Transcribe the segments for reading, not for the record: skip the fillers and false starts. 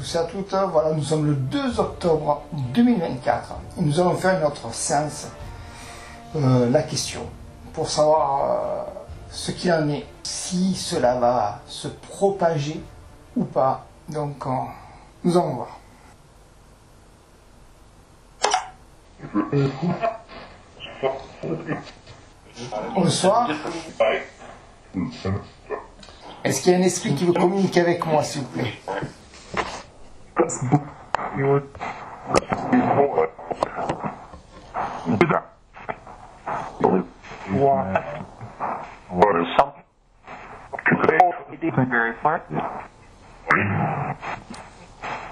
tous et à toutes, voilà, nous sommes le 2 octobre 2024 et nous allons faire notre séance, la question, pour savoir ce qu'il en est, si cela va se propager ou pas. Donc nous allons voir. Bonsoir. Est-ce qu'il y a un esprit qui veut communiquer avec moi, s'il vous plaît?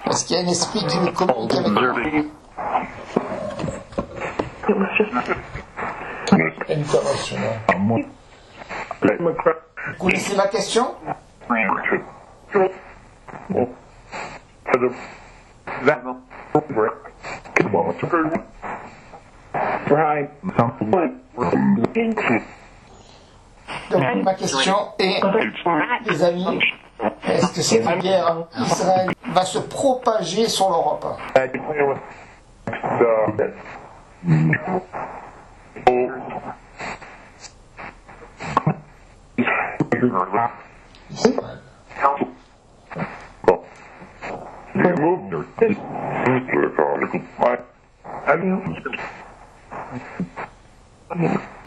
Est-ce qu'il y a un esprit qui veut communiquer avec moi? Vous connaissez la question? Donc ma question est, les amis, est-ce que cette guerre Israël va se propager sur l'Europe?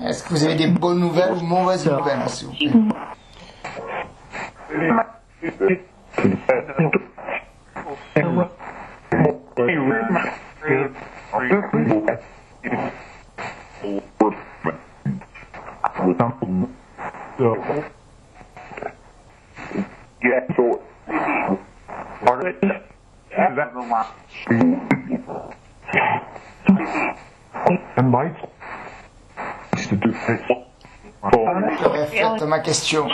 Est-ce que vous avez des bonnes nouvelles ou mauvaises nouvelles, s'il vous plaît? Je répète ma question.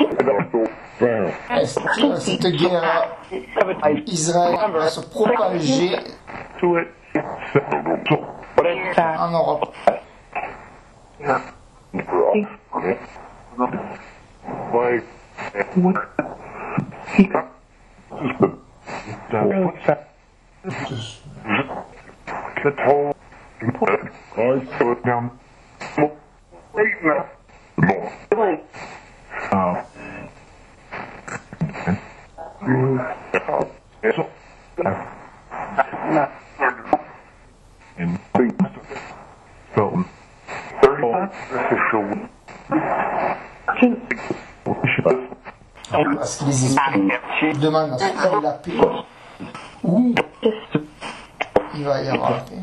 Est-ce que cette guerre Israël va se propager en Europe? Parce que les esprits demandent à ce qu'il y ait la paix ou il va y avoir la paix.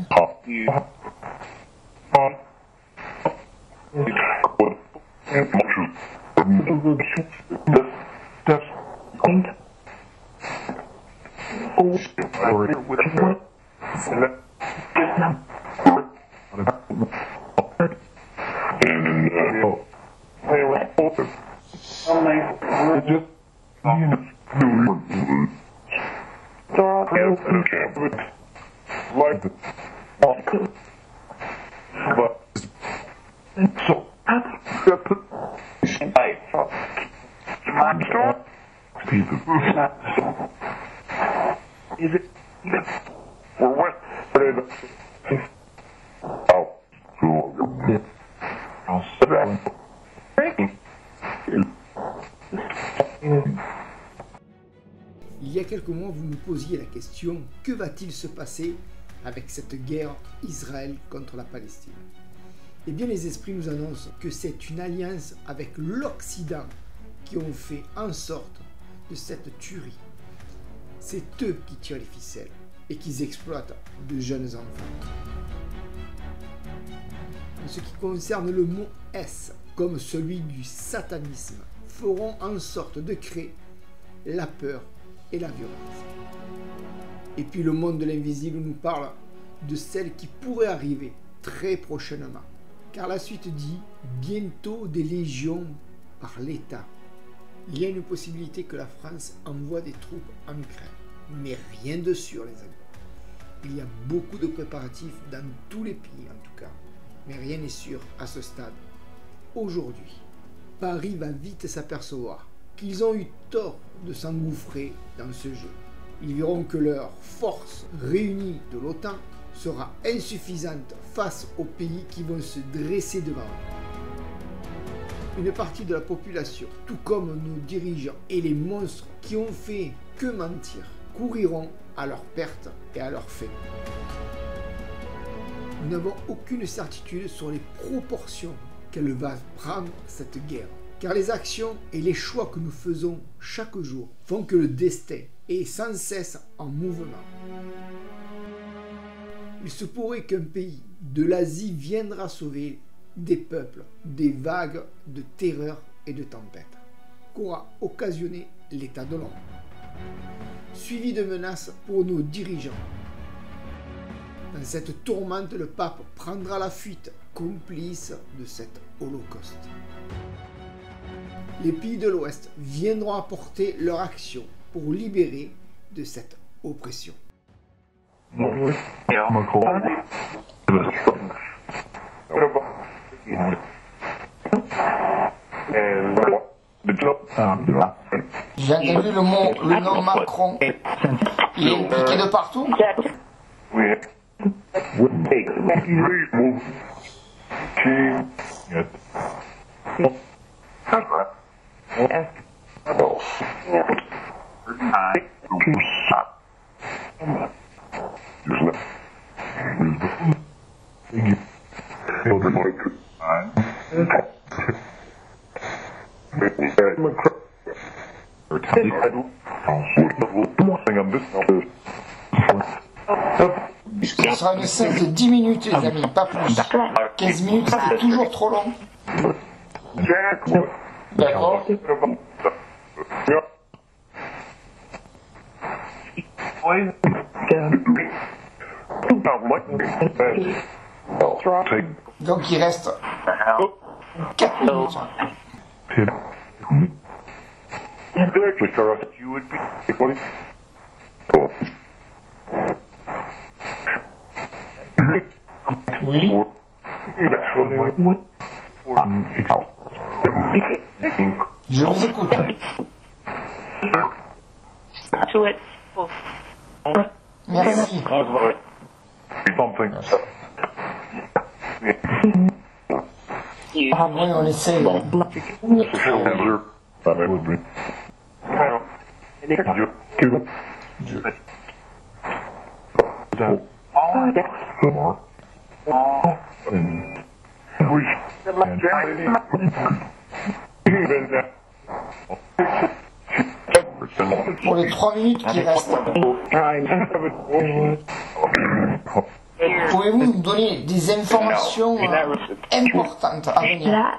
Il y a quelques mois, vous me posiez la question, que va-t-il se passer avec cette guerre Israël contre la Palestine? Eh bien, les esprits nous annoncent que c'est une alliance avec l'Occident qui ont fait en sorte de cette tuerie. C'est eux qui tirent les ficelles et qui exploitent de jeunes enfants. En ce qui concerne le mot « S », comme celui du satanisme, feront en sorte de créer la peur et la violence. Et puis le monde de l'invisible nous parle de celle qui pourrait arriver très prochainement. Car la suite dit bientôt des légions par l'État. Il y a une possibilité que la France envoie des troupes en Ukraine. Mais rien de sûr, les amis. Il y a beaucoup de préparatifs dans tous les pays en tout cas. Mais rien n'est sûr à ce stade. Aujourd'hui, Paris va vite s'apercevoir qu'ils ont eu tort de s'engouffrer dans ce jeu. Ils verront que leur force réunie de l'OTAN sera insuffisante face aux pays qui vont se dresser devant eux. Une partie de la population, tout comme nos dirigeants et les monstres qui ont fait que mentir, couriront à leur perte et à leur fin. Nous n'avons aucune certitude sur les proportions qu'elle va prendre cette guerre, car les actions et les choix que nous faisons chaque jour font que le destin est sans cesse en mouvement. Il se pourrait qu'un pays de l'Asie viendra sauver des peuples des vagues de terreur et de tempête qu'aura occasionné l'état de l'homme, suivi de menaces pour nos dirigeants. Dans cette tourmente, le pape prendra la fuite, complice de cet holocauste. Les pays de l'Ouest viendront apporter leur action pour libérer de cette oppression. J'ai entendu le nom Macron. Il est impliqué de partout. Ce sera une séance de 10 minutes, les amis, pas plus. 15 minutes, c'est toujours trop long. D'accord. Donc il reste 4 minutes. Oui. Je vous écoute. Merci. Ah oui, on essaie. Pour les 3 minutes qui restent, pouvez-vous nous donner des informations importantes à venir?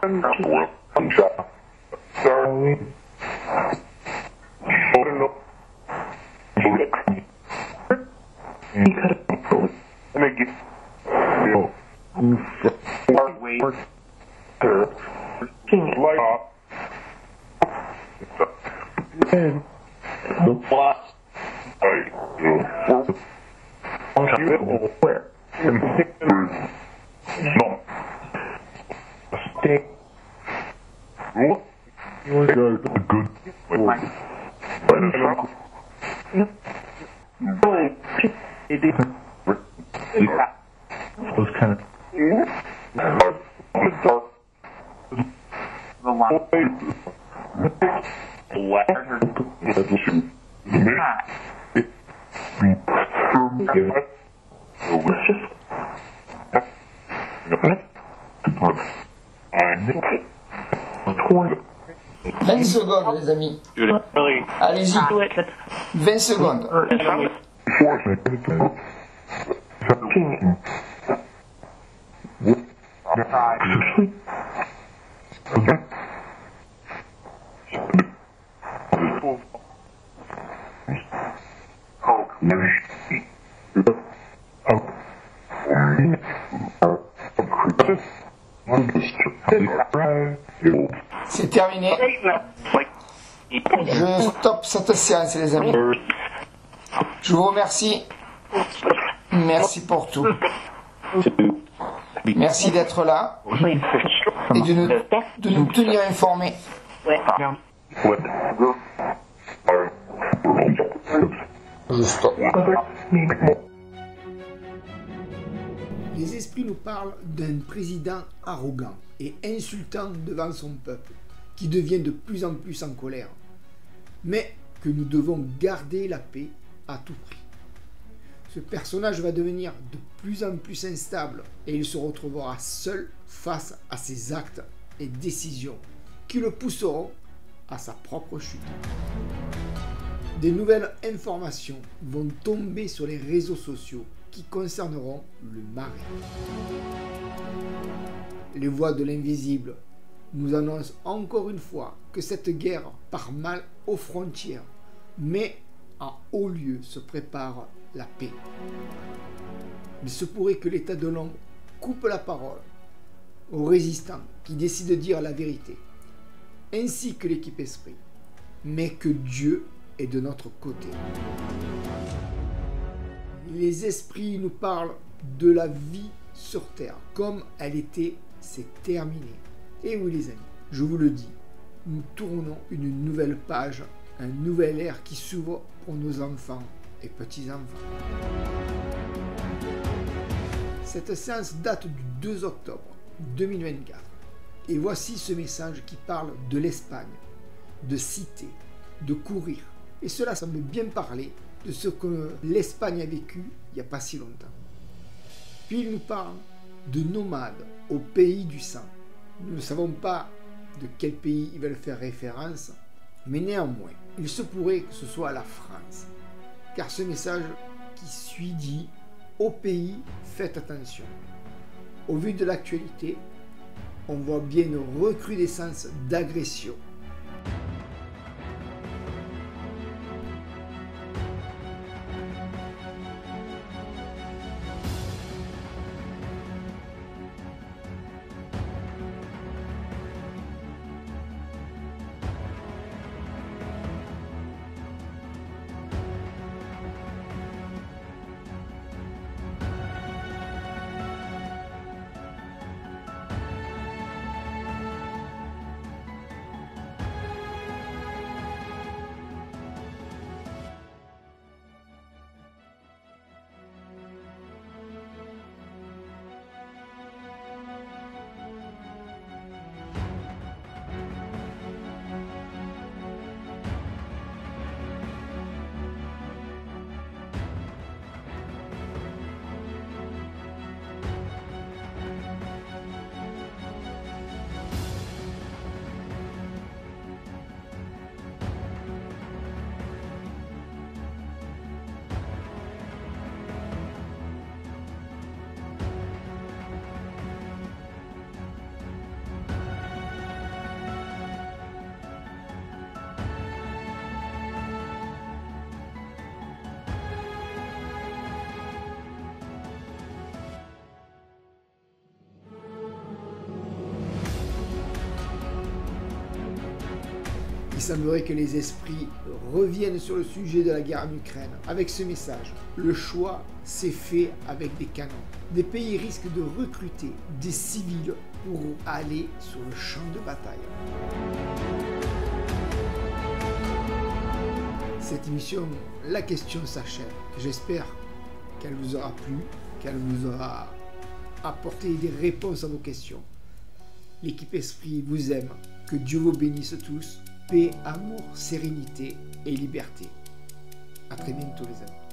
Secondes, les amis. Allez-y. 20 secondes. C'est terminé. Je stoppe cette séance, les amis. Je vous remercie. Merci pour tout. Merci d'être là et de nous tenir informés. Les esprits nous parlent d'un président arrogant et insultant devant son peuple, qui devient de plus en plus en colère, mais que nous devons garder la paix à tout prix. Ce personnage va devenir de plus en plus instable et il se retrouvera seul face à ses actes et décisions qui le pousseront à sa propre chute. Des nouvelles informations vont tomber sur les réseaux sociaux qui concerneront le Marais. Les voix de l'invisible nous annoncent encore une fois que cette guerre part mal aux frontières, mais en haut lieu se prépare la paix. Il se pourrait que l'état de l'ombre coupe la parole aux résistants qui décident de dire la vérité, ainsi que l'équipe esprit, mais que Dieu est de notre côté. Les esprits nous parlent de la vie sur terre, comme elle était, c'est terminé. Et oui les amis, je vous le dis, nous tournons une nouvelle page, un nouvel ère qui s'ouvre pour nos enfants et petits-enfants. Cette séance date du 2 octobre 2024. Et voici ce message qui parle de l'Espagne, de citer, de courir. Et cela semble bien parler de ce que l'Espagne a vécu il n'y a pas si longtemps. Puis il nous parle de nomades au pays du sang. Nous ne savons pas de quel pays ils veulent faire référence, mais néanmoins, il se pourrait que ce soit la France. Car ce message qui suit dit « Au pays, faites attention ». Au vu de l'actualité, on voit bien une recrudescence d'agression. Il semblerait que les esprits reviennent sur le sujet de la guerre en Ukraine avec ce message. Le choix s'est fait avec des canons. Des pays risquent de recruter des civils pour aller sur le champ de bataille. Cette émission, la question s'achève. J'espère qu'elle vous aura plu, qu'elle vous aura apporté des réponses à vos questions. L'équipe Esprit vous aime. Que Dieu vous bénisse tous. Paix, amour, sérénité et liberté. À très bientôt les amis.